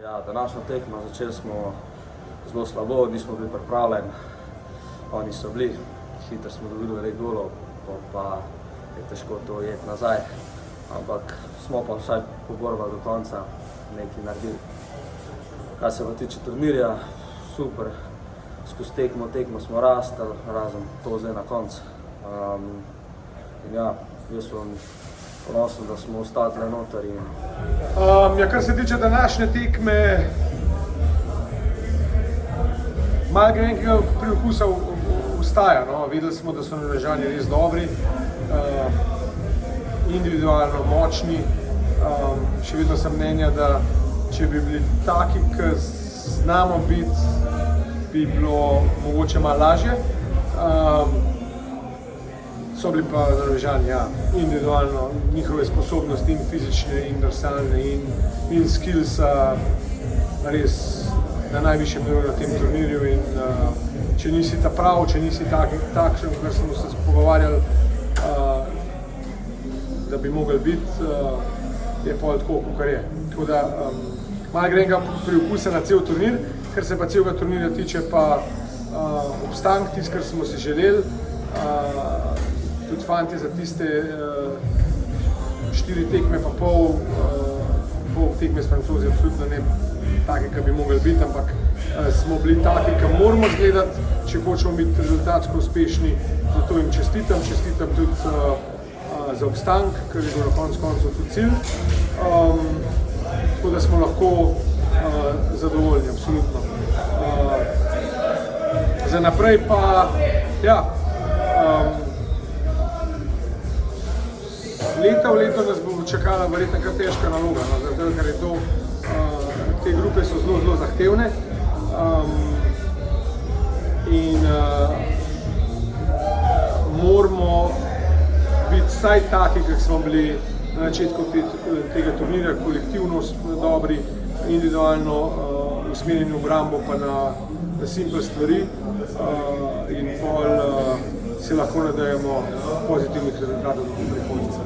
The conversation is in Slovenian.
Ja, današnjo tekmo začeli smo zelo slabo, nismo bili pripravljeni, oni so bili, hitro smo dobili veliko golov, pa je težko to ujeti nazaj, ampak smo pa vsaj poborbali do konca, nekaj naredili. Kar se pa tiče turnirja, super, skozi tekmo smo rastali, razen to zdaj na koncu. In ja, jaz sem ponosen, da smo ostali tle noter. Ja, kar se tiče današnje tekme, malo grenkega priokusa ostaja. No? Videli smo, da so Norvežani res dobri, individualno močni. Še vedno sem mnenja, da če bi bili taki, ki znamo biti, bi bilo mogoče malo lažje. So bili pa Norvežani, ja, individualno, njihove sposobnosti in fizične, in drsalne, in skillsa res na najvišjem nivoju na tem turnirju. In če nisi ta prav, če nisi takšen, kar smo se pogovarjali, da bi mogli biti, je pol tako, kakor je. Tako da malo grenega priokusa na cel turnir, kar se pa celega turnirja tiče, pa obstank, tisto, kar smo si želeli. Tudi fanti za tiste 4 tekme pa pol tekme s Francozi absolutno ne take, ki bi mogli biti, ampak smo bili taki, ki moramo zgledati, če hočemo biti rezultatsko uspešni. Zato jim čestitam tudi za obstank, ker je bil na koncu tudi cilj. Tako da smo lahko zadovoljni, absolutno. Za naprej pa, ja, leta v leto nas bo čakala verjetno kar težka naloga, no, zato, ker je to, te grupe so zelo zahtevne in moramo biti vsaj taki, kak smo bili na začetku tega turnirja, kolektivno dobri, individualno usmerjeni v obrambo pa na simple stvari in pol se lahko nadejamo pozitivnih rezultatov do prihodnjice.